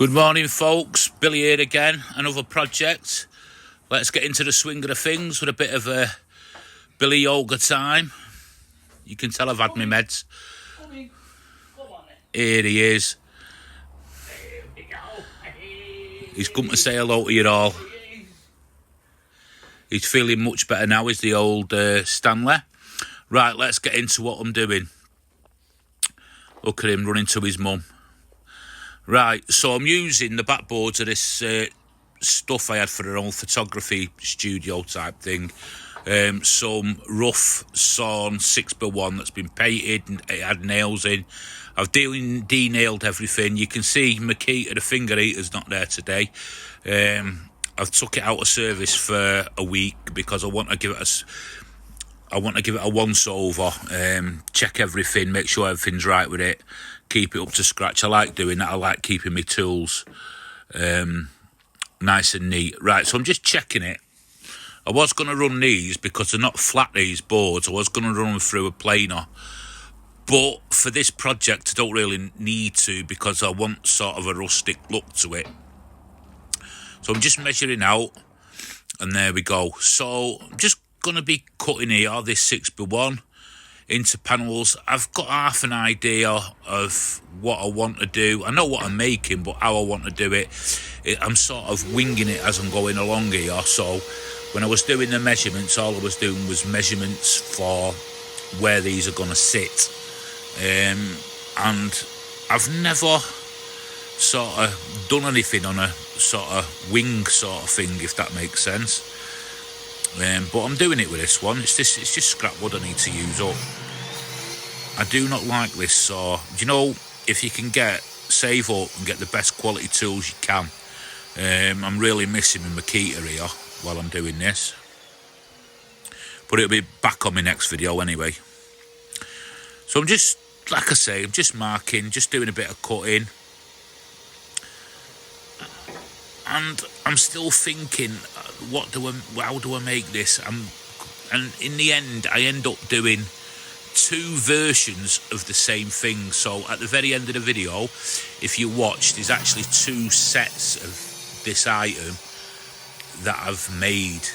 Good morning, folks. Billy here again, another project. Let's get into the swing of the things with a bit of a Billy yoga time. You can tell I've had my meds. Here he is. He's come to say hello to you all. He's feeling much better now, is the old Stanley. Right, let's get into what I'm doing. Look at him running to his mum. Right, so I'm using the backboards of this stuff I had for an old photography studio type thing. Some rough sawn 6x1 that's been painted and it had nails in. I've de-nailed everything. You can see Makita, the finger eater's not there today. I've took it out of service for a week because I want to give it a once over, check everything, make sure everything's right with it, keep it up to scratch. I like doing that. I like keeping my tools nice and neat. Right, so I'm just checking it. I was going to run these because they're not flat, these boards. I was going to run them through a planer. But for this project, I don't really need to because I want sort of a rustic look to it. So I'm just measuring out, and there we go. So I'm just going to be cutting here this 6x1 into panels. I've got half an idea of what I want to do. I know what I'm making, but how I want to do it, I'm sort of winging it as I'm going along here. So when I was doing the measurements, all I was doing was measurements for where these are going to sit. And I've never sort of done anything on a sort of wing sort of thing, if that makes sense. But I'm doing it with this one. It's just scrap wood I need to use up. I do not like this saw. Do you know, if you can save up and get the best quality tools you can. I'm really missing my Makita here while I'm doing this. But it'll be back on my next video anyway. So I'm just, like I say, I'm just marking, just doing a bit of cutting. And I'm still thinking, how do I make this? And in the end, I end up doing two versions of the same thing. So at the very end of the video, if you watch, there's actually two sets of this item that I've made.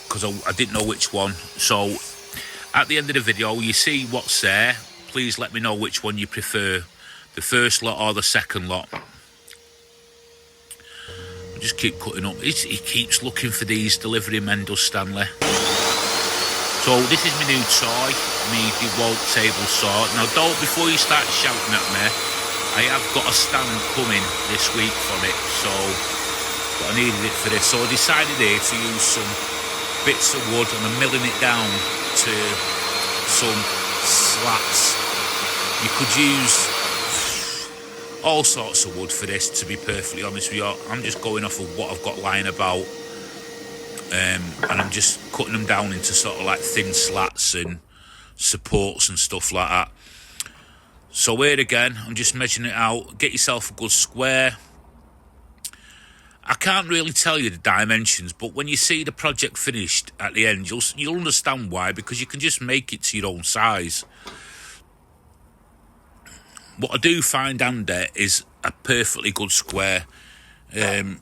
Because I didn't know which one. So at the end of the video, you see what's there. Please let me know which one you prefer, the first lot or the second lot. Just keep cutting up. He keeps looking for these delivery men, does Stanley. So this is my new toy, my DeWalt table saw. Now before you start shouting at me, I have got a stand coming this week for it, so but I needed it for this. So I decided here to use some bits of wood and I'm milling it down to some slats. You could use all sorts of wood for this, to be perfectly honest with you. I'm just going off of what I've got lying about, and I'm just cutting them down into sort of like thin slats and supports and stuff like that. So here again, I'm just measuring it out. Get yourself a good square. I can't really tell you the dimensions, but when you see the project finished at the end, you'll understand why, because you can just make it to your own size. What I do find handy is a perfectly good square. And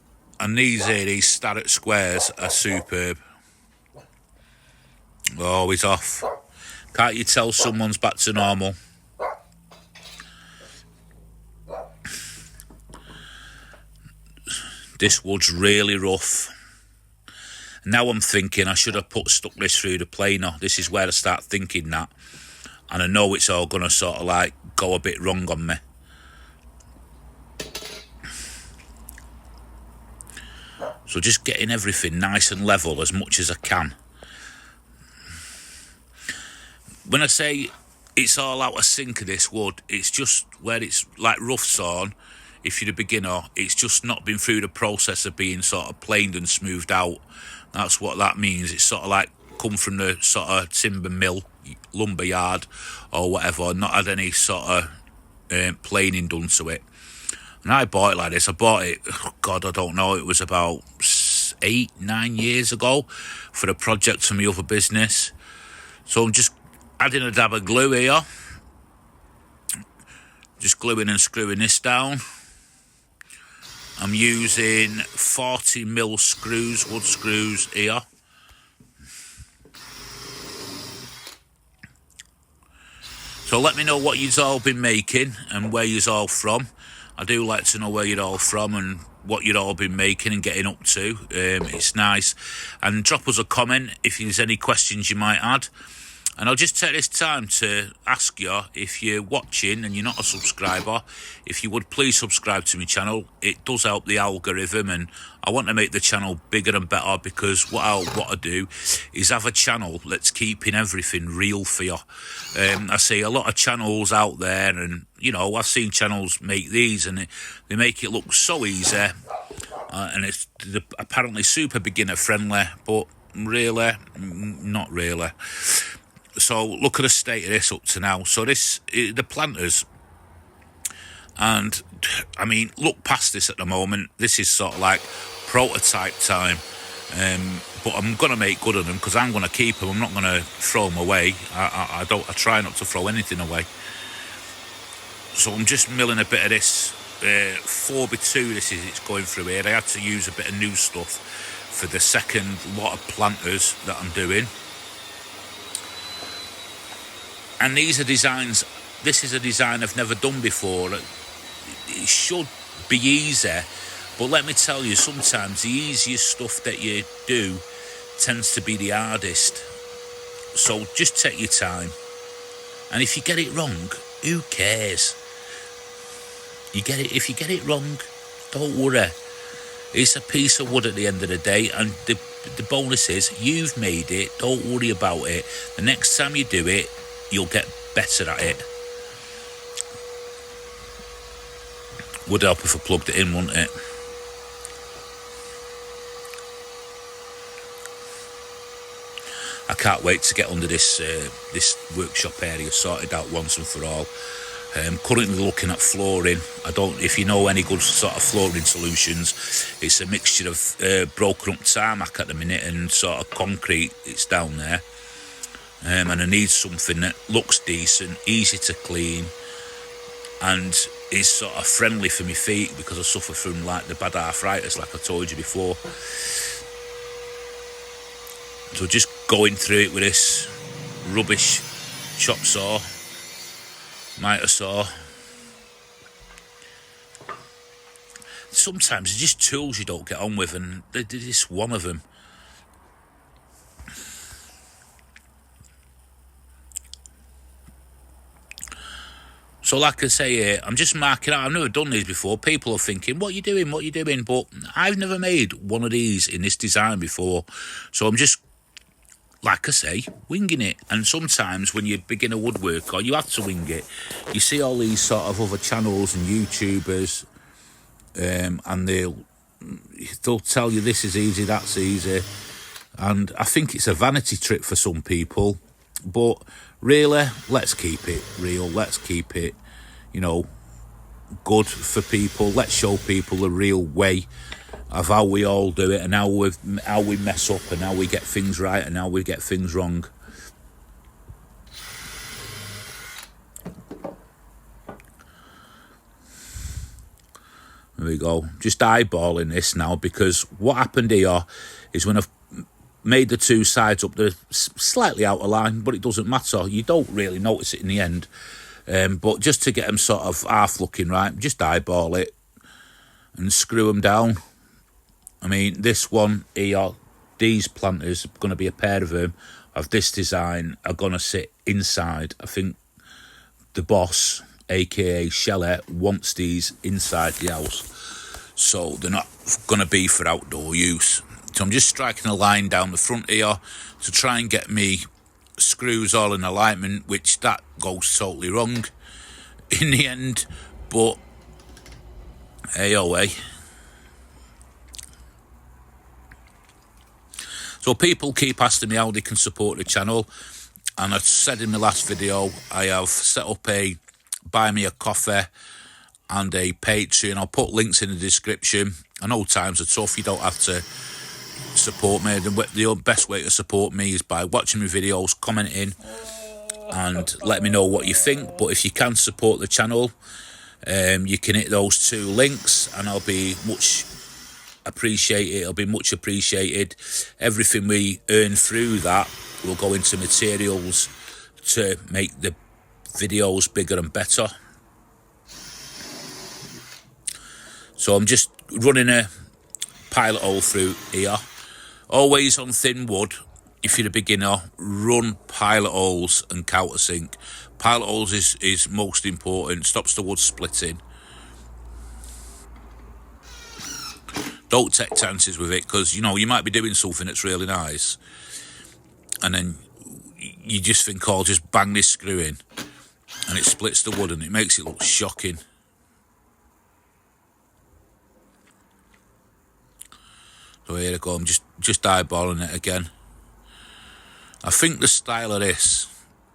these Starrett squares are superb. Oh, he's off. Can't you tell someone's back to normal? This wood's really rough. Now I'm thinking I should have stuck this through the planer. This is where I start thinking that. And I know it's all going to sort of like go a bit wrong on me. So just getting everything nice and level as much as I can. When I say it's all out of sync of this wood, it's just where it's like rough sawn. If you're a beginner, it's just not been through the process of being sort of planed and smoothed out. That's what that means. It's sort of like come from the sort of timber mill, lumber yard or whatever, not had any sort of planing done to it. And I bought it like this. I bought it, God, I don't know, it was about 8-9 years ago for a project for my other business. So I'm just adding a dab of glue here, just gluing and screwing this down. I'm using 40mm screws, wood screws here. So let me know what you've all been making and where you're all from. I do like to know where you're all from and what you've all been making and getting up to. It's nice. And drop us a comment if there's any questions you might add. And I'll just take this time to ask you, if you're watching and you're not a subscriber, if you would please subscribe to my channel. It does help the algorithm, and I want to make the channel bigger and better, because what I want to do is have a channel that's keeping everything real for you. I see a lot of channels out there, and you know, I've seen channels make these and they make it look so easy, and it's apparently super beginner friendly, but really, not really. So look at the state of this up to now. So this, the planters, and I mean, look past this at the moment. This is sort of like prototype time, but I'm gonna make good of them, because I'm gonna keep them. I'm not gonna throw them away. I try not to throw anything away. So I'm just milling a bit of this 4x2. It's going through here. I had to use a bit of new stuff for the second lot of planters that I'm doing. And these are designs, this is a design I've never done before. It should be easy, but let me tell you, sometimes the easiest stuff that you do tends to be the hardest. So just take your time. And if you get it wrong, who cares? If you get it wrong, don't worry. It's a piece of wood at the end of the day, and the bonus is you've made it. Don't worry about it. The next time you do it, you'll get better at it. Would help if I plugged it in, wouldn't it? I can't wait to get under this workshop area sorted out once and for all. Currently looking at flooring. If you know any good sort of flooring solutions, it's a mixture of broken up tarmac at the minute and sort of concrete. It's down there. And I need something that looks decent, easy to clean, and is sort of friendly for my feet, because I suffer from like the bad arthritis, like I told you before. So just going through it with this rubbish chop saw, miter saw. Sometimes it's just tools you don't get on with, and this is one of them. So like I say here, I'm just marking out. I've never done these before. People are thinking, what are you doing? What are you doing? But I've never made one of these in this design before. So I'm just, like I say, winging it. And sometimes when you begin a woodworker, you have to wing it. You see all these sort of other channels and YouTubers, and they'll tell you this is easy, that's easy. And I think it's a vanity trick for some people. But really, let's keep it real. Let's keep it, good for people. Let's show people the real way of how we all do it, and how we mess up, and how we get things right, and how we get things wrong. There we go. Just eyeballing this now, because what happened here is when I've made the two sides up, they're slightly out of line, but it doesn't matter. You don't really notice it in the end. But just to get them sort of half looking right, just eyeball it and screw them down. I mean, this one here, these planters, going to be a pair of them, of this design, are going to sit inside. I think the boss, aka Shelley, wants these inside the house. So they're not going to be for outdoor use. So I'm just striking a line down the front here to try and get me screws all in alignment, which that goes totally wrong in the end. But hey, oh hey. So people keep asking me how they can support the channel, and I said in my last video, I have set up a buy me a coffee and a Patreon. I'll put links in the description. I know times are tough, you don't have to support me. The best way to support me is by watching my videos, commenting, and let me know what you think. But if you can support the channel, you can hit those two links, and I'll be much appreciated. It'll be much appreciated. Everything we earn through that will go into materials to make the videos bigger and better. So I'm just running a pilot hole through here. Always on thin wood. If you're a beginner, run pilot holes and countersink. Pilot holes is most important. Stops the wood splitting. Don't take chances with it, because you know you might be doing something that's really nice, and then you just think, oh, I'll just bang this screw in, and it splits the wood and it makes it look shocking. So here I go, I'm just eyeballing it again. I think the style of this,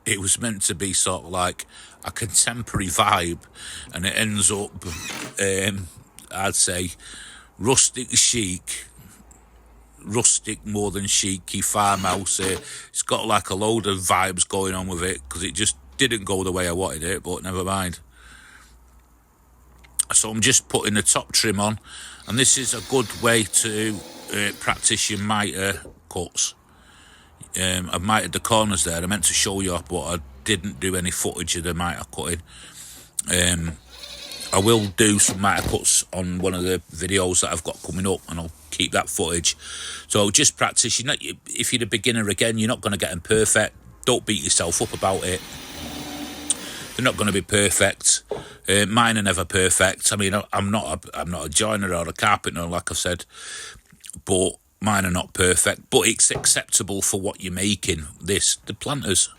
it was meant to be sort of like a contemporary vibe, and it ends up, I'd say, rustic chic. Rustic more than chicy farmhouse. It's got like a load of vibes going on with it, because it just didn't go the way I wanted it, but never mind. So I'm just putting the top trim on, and this is a good way to practice your mitre cuts. I've mitered the corners there. I meant to show you, but I didn't do any footage of the mitre cutting. I will do some mitre cuts on one of the videos that I've got coming up, and I'll keep that footage. So just practice. If you're a beginner, again, you're not going to get them perfect. Don't beat yourself up about it. They're not going to be perfect. Mine are never perfect. I mean, I'm not a joiner or a carpenter, like I said, but mine are not perfect. But it's acceptable for what you're making. The planters.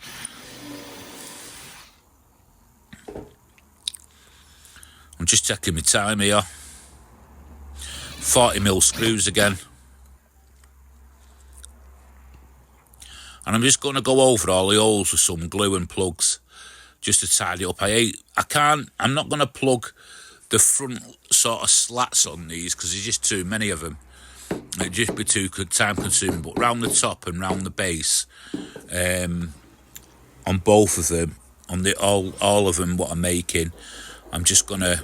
I'm just checking my time here. 40mm screws again. And I'm just going to go over all the holes with some glue and plugs, just to tidy up. I'm not going to plug the front sort of slats on these, because there's just too many of them. It'd just be too time consuming. But round the top and round the base, on both of them, on all of them what I'm making, I'm just going to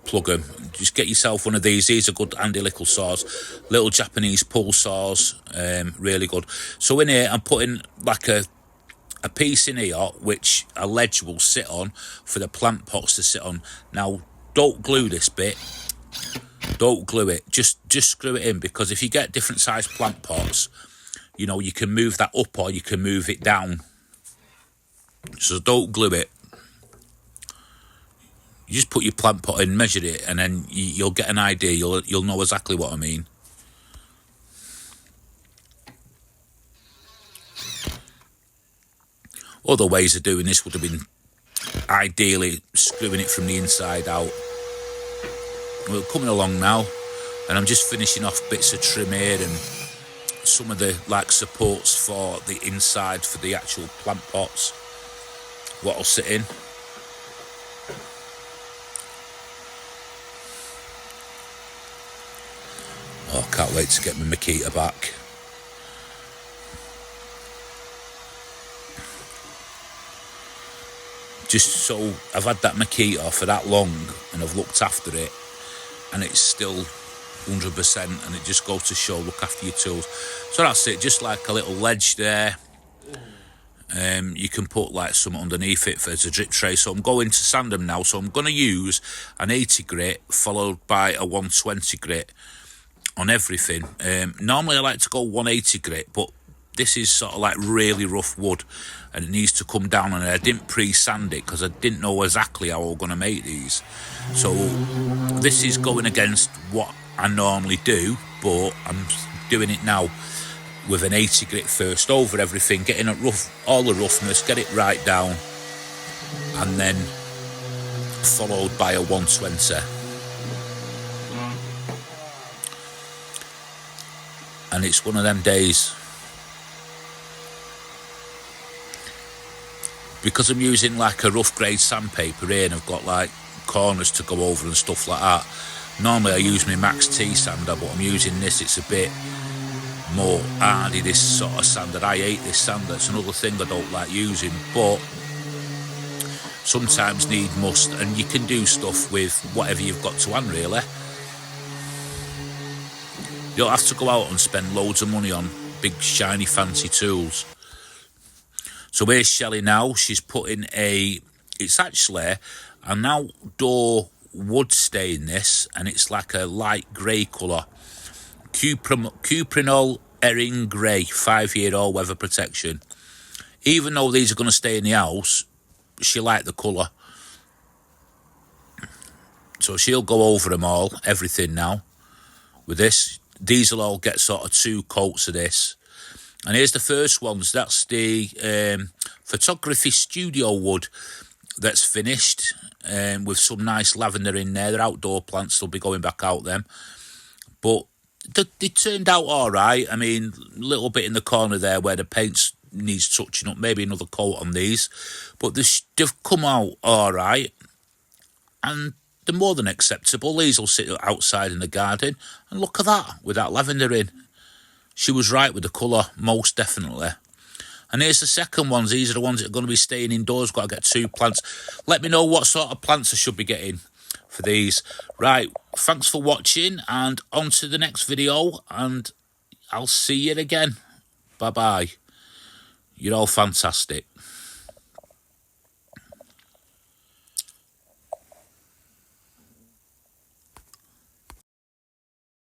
plug them. Just get yourself one of these. These are good handy little saws, little Japanese pull saws, really good. So in here I'm putting like a piece in here which a ledge will sit on for the plant pots to sit on. Now don't glue this bit, don't glue it, just screw it in, because if you get different size plant pots, you know, you can move that up or you can move it down. So don't glue it. You just put your plant pot in, measure it, and then you'll get an idea. You'll know exactly what I mean. Other ways of doing this would have been ideally screwing it from the inside out. We're coming along now, and I'm just finishing off bits of trim here and some of the like supports for the inside for the actual plant pots, what will sit in. Oh, I can't wait to get my Makita back. Just so I've had that Makita for that long, and I've looked after it, and it's still 100%, and it just goes to show, look after your tools. So that's it, just like a little ledge there. You can put like something underneath it as a drip tray. So I'm going to sand them now. So I'm going to use an 80 grit followed by a 120 grit on everything. Normally I like to go 180 grit, but this is sort of like really rough wood, and it needs to come down, and I didn't pre-sand it because I didn't know exactly how I was going to make these. So this is going against what I normally do, but I'm doing it now with an 80 grit first over everything, getting it rough, all the roughness, get it right down, and then followed by a 120. And it's one of them days. Because I'm using like a rough grade sandpaper here, and I've got like corners to go over and stuff like that. Normally I use my Max T sander, but I'm using this. It's a bit more hardy, this sort of sander. I hate this sander. It's another thing I don't like using, but sometimes need must, and you can do stuff with whatever you've got to hand, really. You don't have to go out and spend loads of money on big shiny fancy tools. So here's Shelley now. She's putting it's actually an outdoor wood stain this, and it's like a light grey colour. Cuprinol Erin Grey, 5-year-old weather protection. Even though these are going to stay in the house, she liked the colour. So she'll go over them all, everything now, with this. These will all get sort of 2 coats of this. And here's the first ones. That's the photography studio wood that's finished, with some nice lavender in there. They're outdoor plants, they'll be going back out them. But they turned out all right. I mean, a little bit in the corner there where the paint needs touching up, maybe another coat on these. But they've come out all right. And they're more than acceptable. These will sit outside in the garden. And look at that, with that lavender in. She was right with the colour, most definitely. And here's the second ones. These are the ones that are going to be staying indoors. Got to get 2 plants. Let me know what sort of plants I should be getting for these. Right, thanks for watching, and on to the next video, and I'll see you again. Bye-bye. You're all fantastic.